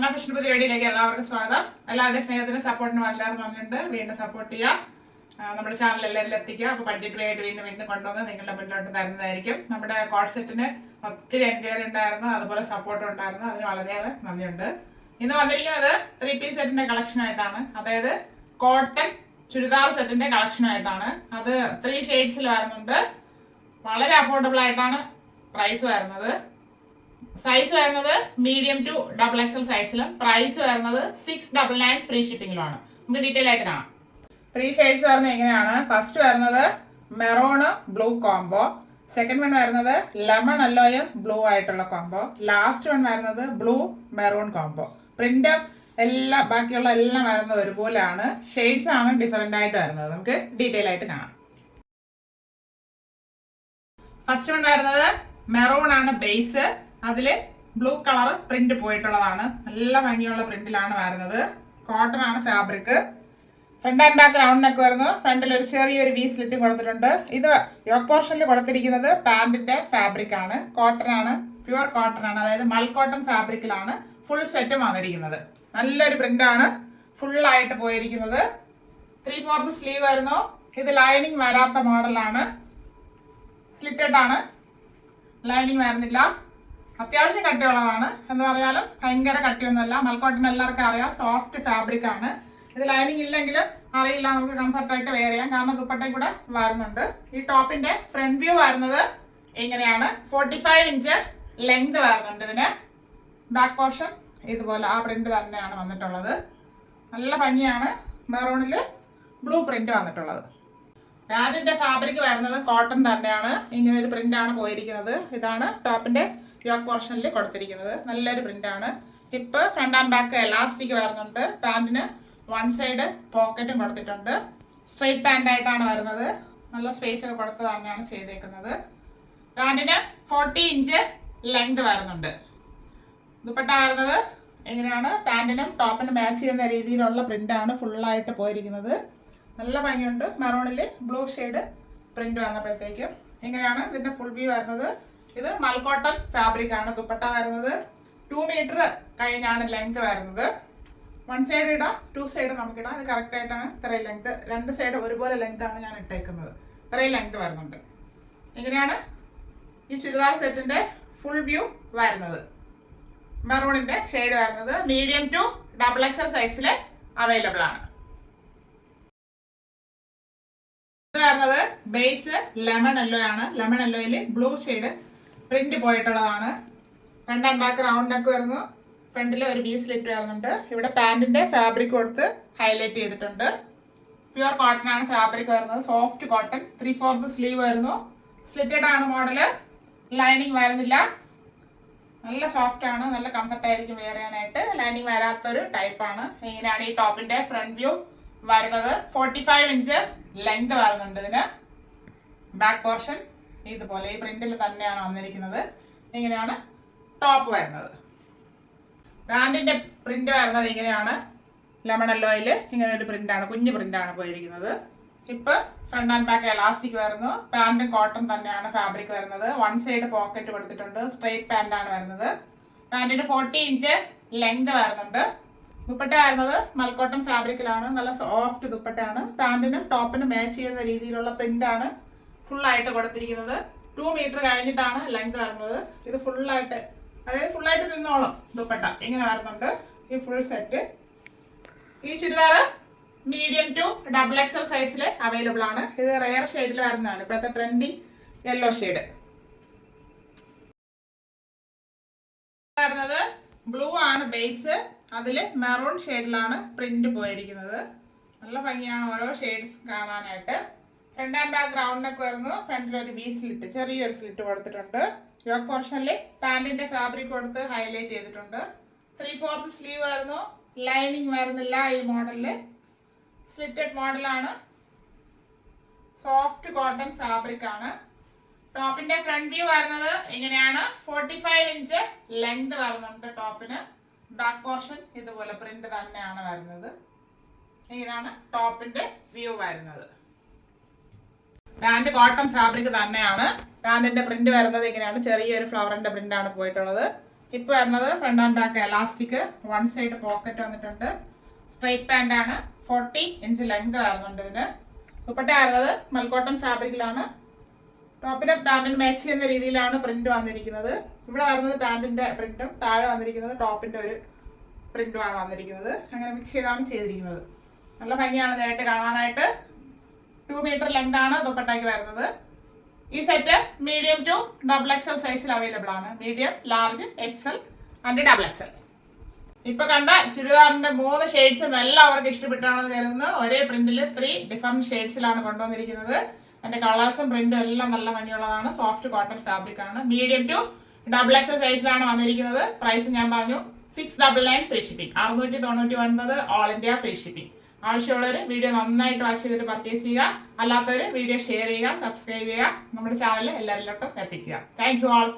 അനാഫിഷിന്റെ പുതിയ വീഡിയോയിലേക്ക് എല്ലാവർക്കും സ്വാഗതം. എല്ലാവരുടെയും സ്നേഹത്തിനും സപ്പോർട്ടിനും വളരെ നന്ദിയുണ്ട്. വീണ്ടും സപ്പോർട്ട് ചെയ്യുക, നമ്മുടെ ചാനൽ എല്ലാവരിലും എത്തിക്കുക. അപ്പോൾ ബഡ്ജറ്റ് വേ ആയിട്ട് വീണ്ടും കൊണ്ടുവന്ന് നിങ്ങളുടെ മുന്നോട്ട് തരുന്നതായിരിക്കും. നമ്മുടെ കോഡ് സെറ്റിന് ഒത്തിരി എൻക്വയറി ഉണ്ടായിരുന്നു, അതുപോലെ സപ്പോർട്ടും ഉണ്ടായിരുന്നു. അതിന് വളരെയേറെ നന്ദിയുണ്ട്. ഇന്ന് വന്നിരിക്കുന്നത് 3 പീസ് സെറ്റിന്റെ കളക്ഷൻ ആയിട്ടാണ്, അതായത് കോട്ടൺ ചുരിദാർ സെറ്റിന്റെ കളക്ഷൻ ആയിട്ടാണ്. അത് 3 ഷെയ്ഡ്സിൽ വരുന്നുണ്ട്. വളരെ അഫോർഡബിൾ ആയിട്ടാണ് പ്രൈസ് വരുന്നത്. സൈസ് വരുന്നത് മീഡിയം ടു XXL സൈസിലും പ്രൈസ് വരുന്നത് 699 ഫ്രീ ഷിപ്പിംഗിലുമാണ്. നമുക്ക് ഡീറ്റെയിൽ ആയിട്ട് കാണാം. 3 ഷെയ്ഡ്സ് വരുന്നത് എങ്ങനെയാണ്? ഫസ്റ്റ് വരുന്നത് maroon blue combo, second one വരുന്നത് ലെമൺ യെല്ലോയും ബ്ലൂ ആയിട്ടുള്ള കോംബോ, ലാസ്റ്റ് വൺ വരുന്നത് ബ്ലൂ മെറൂൺ കോംബോ. പ്രിന്റ് എല്ലാം ബാക്കിയുള്ള എല്ലാം വരുന്നത് ഒരുപോലെയാണ്. ഷെയ്ഡ്സ് ആണ് ഡിഫറെന്റ് ആയിട്ട് വരുന്നത്. നമുക്ക് ഡീറ്റെയിൽ ആയിട്ട് കാണാം. ഫസ്റ്റ് വൺ വരുന്നത് മെറൂൺ ആണ് ബേസ്, അതില് ബ്ലൂ കളർ പ്രിന്റ് പോയിട്ടുള്ളതാണ്. നല്ല ഭംഗിയുള്ള പ്രിന്റിലാണ് വരുന്നത്. കോട്ടൺ ആണ് fabric. Front and back round neck വരുന്നു. ഫ്രണ്ടിൽ ഒരു ചെറിയൊരു വി സ്ലിറ്റും കൊടുത്തിട്ടുണ്ട്. ഇത് യോക്ക് പോർഷനിൽ കൊടുത്തിരിക്കുന്നത് പാന്റിന്റെ ഫാബ്രിക് ആണ്. കോട്ടൺ ആണ്, പ്യുവർ കോട്ടൺ ആണ്, അതായത് മൽ കോട്ടൺ ഫാബ്രിക്കിലാണ് ഫുൾ സെറ്റ് വന്നിരിക്കുന്നത്. നല്ലൊരു പ്രിന്റ് ആണ് ഫുൾ ആയിട്ട് പോയിരിക്കുന്നത്. 3/4 സ്ലീവ് വരുന്നു. ഇത് ലൈനിങ് വരാത്ത മോഡലാണ്, സ്ലിറ്റഡ് ആണ്, ലൈനിങ് വരുന്നില്ല. അത്യാവശ്യം കട്ടിയുള്ളതാണ് എന്ന് പറയാനും ഭയങ്കര കട്ടിയൊന്നുമല്ല. മൽക്കോട്ടൺ എല്ലാവർക്കും അറിയാം, സോഫ്റ്റ് ഫാബ്രിക് ആണ്. ഇത് ലൈനിങ് ഇല്ലെങ്കിലും അറിയില്ല, നമുക്ക് കംഫർട്ടായിട്ട് വെയർ ചെയ്യാം, കാരണം ദുപ്പട്ടയും കൂടെ വരുന്നുണ്ട്. ഈ ടോപ്പിന്റെ ഫ്രണ്ട് വ്യൂ വരുന്നത് ഇങ്ങനെയാണ്. 45 ഇഞ്ച് ലെങ്ത് വരുന്നുണ്ട് ഇതിന്. ബാക്ക് പോർഷൻ ഇതുപോലെ ആ പ്രിന്റ് തന്നെയാണ് വന്നിട്ടുള്ളത്. നല്ല ഭംഗിയാണ്. മെറൂണില് ബ്ലൂ പ്രിന്റ് വന്നിട്ടുള്ളത്. പാന്റിന്റെ ഫാബ്രിക് വരുന്നത് കോട്ടൺ തന്നെയാണ്. ഇങ്ങനെ ഒരു പ്രിന്റ് ആണ് പോയിരിക്കുന്നത്. ഇതാണ് ടോപ്പിന്റെ യോക്ക് പോർഷനിൽ കൊടുത്തിരിക്കുന്നത്. നല്ലൊരു പ്രിന്റ് ആണ്. Hip front and back elastic വരുന്നുണ്ട്. പാന്റിന് വൺ സൈഡ് പോക്കറ്റും കൊടുത്തിട്ടുണ്ട്. സ്ട്രെയിറ്റ് പാന്റ് ആയിട്ടാണ് വരുന്നത്. നല്ല സ്പേസ് ഒക്കെ കൊടുത്ത് തന്നെയാണ് ചെയ്തേക്കുന്നത്. പാന്റിന് 40 ഇഞ്ച് ലെങ്ത് വരുന്നുണ്ട്. ദുപ്പട്ട വരുന്നത് എങ്ങനെയാണ്? പാന്റിനും ടോപ്പിനും മാച്ച് ചെയ്യുന്ന രീതിയിലുള്ള പ്രിന്റ് ആണ് ഫുള്ളായിട്ട് പോയിരിക്കുന്നത്. നല്ല ഭംഗിയുണ്ട്. മെറൂണിൽ ബ്ലൂ ഷെയ്ഡ് പ്രിന്റ് വന്നപ്പോഴത്തേക്കും ഇങ്ങനെയാണ് ഇതിന്റെ ഫുൾ വ്യൂ വരുന്നത്. ഇത് മൽക്കോട്ടൺ ഫാബ്രിക് ആണ്. ദുപ്പട്ട വരുന്നത് 2 മീറ്റർ കഴിഞ്ഞാണ് ലെങ്ത് വരുന്നത്. 1 സൈഡ് ഇടാം, 2 സൈഡ് നമുക്കിടാം. ഇത് കറക്റ്റ് ആയിട്ടാണ് ഇത്രയും ലെങ്ത്. 2 സൈഡ് ഒരുപോലെ ലെങ്ത് ആണ് ഞാൻ ഇട്ടേക്കുന്നത്. ഇത്രയും ലെങ്ത് വരുന്നുണ്ട്. ഇങ്ങനെയാണ് ഈ ചുരിദാർ സെറ്റിന്റെ ഫുൾ വ്യൂ വരുന്നത്. മെറൂണിന്റെ ഷെയ്ഡ് വരുന്നത് മീഡിയം ടു XXL സൈസിൽ അവൈലബിൾ ആണ്. ഇത് വരുന്നത് ബേസ് ലെമൺ യെല്ലോ ആണ്. ലെമൺ യെല്ലോയിൽ ബ്ലൂ ഷെയ്ഡ് പ്രിന്റ് പോയിട്ടുള്ളതാണ്. Front and back round neck വരുന്നു. ഫ്രണ്ടിൽ ഒരു വി സ്ലിറ്റ് വരുന്നുണ്ട്. ഇവിടെ പാന്റിന്റെ ഫാബ്രിക് കൊടുത്ത് ഹൈലൈറ്റ് ചെയ്തിട്ടുണ്ട്. പ്യുവർ കോട്ടൺ ആണ് ഫാബ്രിക് വരുന്നത്. Soft cotton. 3/4 സ്ലീവ് വരുന്നു. സ്ലിറ്റഡ് ആണ് മോഡല്. ലൈനിങ് വരുന്നില്ല. നല്ല സോഫ്റ്റ് ആണ്, നല്ല കംഫർട്ട് ആയിരിക്കും വെയർ ചെയ്യാനായിട്ട്. ലൈനിങ് വരാത്തൊരു ടൈപ്പാണ്. ഇങ്ങനെയാണ് ഈ ടോപ്പിന്റെ ഫ്രണ്ട് വ്യൂ വരുന്നത്. 45 ഇഞ്ച് ലെങ്ത് വരുന്നുണ്ട് ഇതിന്. ബാക്ക് പോർഷൻ ഇതുപോലെ ഈ പ്രിന്റിൽ തന്നെയാണ് വന്നിരിക്കുന്നത്. ഇങ്ങനെയാണ് ടോപ്പ് വരുന്നത്. പാന്റിന്റെ പ്രിന്റ് വരുന്നത് ഇങ്ങനെയാണ്. ലെമൺ യെല്ലോയിൽ ഇങ്ങനെ ഒരു പ്രിന്റാണ്, കുഞ്ഞു പ്രിന്റാണ് പോയിരിക്കുന്നത്. Hip front and back elastic വരുന്നു. പാന്റും കോട്ടൺ തന്നെയാണ് ഫാബ്രിക് വരുന്നത്. 1 സൈഡ് പോക്കറ്റ് കൊടുത്തിട്ടുണ്ട്. സ്ട്രെയിറ്റ് പാന്റ് ആണ് വരുന്നത്. പാന്റിന് 40 ഇഞ്ച് ലെങ്ത് വരുന്നുണ്ട്. ദുപ്പട്ട വരുന്നത് മൽക്കോട്ടൺ ഫാബ്രിക്കിലാണ്. നല്ല സോഫ്റ്റ് ദുപ്പട്ടയാണ്. പാന്റിനും ടോപ്പിനും മാച്ച് ചെയ്യുന്ന രീതിയിലുള്ള പ്രിന്റ് ആണ് ഫുള്ളായിട്ട് കൊടുത്തിരിക്കുന്നത്. 2 മീറ്റർ കഴിഞ്ഞിട്ടാണ് ലെങ്ത് വരുന്നത്. ഇത് ഫുള്ളായിട്ട്, അതായത് ഫുള്ളായിട്ട് നിന്നോളും ദുപ്പട്ട ഇങ്ങനെ വരുന്നുണ്ട്. ഈ ഫുൾ സെറ്റ്. ഈ ചുരിദാർ മീഡിയം ടു XXL സൈസിൽ അവൈലബിൾ ആണ്. ഇത് റെയർ ഷെയ്ഡിൽ വരുന്നതാണ്. ഇപ്പോഴത്തെ ട്രെൻഡിങ് യെല്ലോ ഷെയ്ഡ് വരുന്നത് ബ്ലൂ ആണ് ബേസ്. അതില് മെറൂൺ ഷെയ്ഡിലാണ് പ്രിന്റ് പോയിരിക്കുന്നത്. നല്ല ഭംഗിയാണ് ഓരോ ഷെയ്ഡ്സ് കാണാനായിട്ട്. Front and back round neck വരുന്നു. ഫ്രണ്ടിൽ ഒരു വി സ്ലിറ്റ്, ചെറിയൊരു സ്ലിറ്റ് കൊടുത്തിട്ടുണ്ട്. യോക്ക് പോർഷനിൽ പാന്റിന്റെ ഫാബ്രിക് കൊടുത്ത് ഹൈലൈറ്റ് ചെയ്തിട്ടുണ്ട്. 3/4 സ്ലീവ് വരുന്നു. ലൈനിങ് വരുന്നില്ല ഈ മോഡലില്. സ്ലിറ്റഡ് മോഡലാണ്. സോഫ്റ്റ് കോട്ടൺ ഫാബ്രിക് ആണ്. ടോപ്പിന്റെ ഫ്രണ്ട് വ്യൂ വരുന്നത് ഇങ്ങനെയാണ്. 45 ഇഞ്ച് ലെങ്ത് വരുന്നുണ്ട് ടോപ്പിന്. ബാക്ക് പോർഷൻ ഇതുപോലെ പ്രിന്റ് തന്നെയാണ് വരുന്നത്. ഇങ്ങനെയാണ് ടോപ്പിന്റെ വ്യൂ വരുന്നത്. പാന്റ് കോട്ടൺ ഫാബ്രിക് തന്നെയാണ്. പാന്റിന്റെ പ്രിന്റ് വരുന്നത് ഇങ്ങനെയാണ്. ചെറിയൊരു ഫ്ലവറിന്റെ പ്രിന്റ് ആണ് പോയിട്ടുള്ളത്. ഇപ്പൊ വരുന്നത് front and back elastic, one side pocket വന്നിട്ടുണ്ട്. സ്ട്രൈറ്റ് പാന്റ് ആണ്, 40 ഇഞ്ച് ലെങ്ത് വരുന്നുണ്ട് ഇതിന്. ദുപ്പട്ട വരുന്നത് മൽക്കോട്ടൺ ഫാബ്രിക്കിലാണ്. ടോപ്പിന് പാന്റിന് മാച്ച് ചെയ്യുന്ന രീതിയിലാണ് പ്രിന്റ് വന്നിരിക്കുന്നത്. ഇവിടെ വരുന്നത് പാന്റിന്റെ പ്രിന്റും താഴെ വന്നിരിക്കുന്നത് ടോപ്പിന്റെ ഒരു പ്രിന്റുമാണ് വന്നിരിക്കുന്നത്. അങ്ങനെ മിക്സ് ചെയ്താണ് ചെയ്തിരിക്കുന്നത്. നല്ല ഭംഗിയാണ് നേരിട്ട് കാണാനായിട്ട്. 2 മീറ്റർ ലെങ്ത് ആണ് ദുപ്പട്ടയ്ക്ക് വരുന്നത്. ഈ set medium to double XL സൈസിൽ അവൈലബിൾ ആണ്. Medium, large, XL and double XL. ഇപ്പൊ കണ്ട ചുരിദാറിന്റെ 3 ഷെയ്ഡ്സും എല്ലാവർക്കും ഇഷ്ടപ്പെട്ടാണെന്ന് കരുതുന്നു. ഒരേ പ്രിന്റിൽ 3 ഡിഫറെന്റ് ഷെയ്ഡ്സിലാണ് കൊണ്ടുവന്നിരിക്കുന്നത്. അതിന്റെ കളേഴ്സും പ്രിന്റും എല്ലാം നല്ല ഭംഗിയുള്ളതാണ്. സോഫ്റ്റ് കോട്ടൺ ഫാബ്രിക് ആണ്. മീഡിയം ടു ഡബിൾ എക്സൽ സൈസിലാണ് വന്നിരിക്കുന്നത്. പ്രൈസ് ഞാൻ പറഞ്ഞു 699 free shipping, 699 all India free shipping. ആവശ്യമുള്ളവർ വീഡിയോ നന്നായിട്ട് വാച്ച് ചെയ്തിട്ട് പർച്ചേസ് ചെയ്യുക. അല്ലാത്തവർ വീഡിയോ ഷെയർ ചെയ്യുക, സബ്സ്ക്രൈബ് ചെയ്യുക, നമ്മുടെ ചാനൽ എല്ലാവരിലോട്ടും എത്തിക്കുക. Thank you all.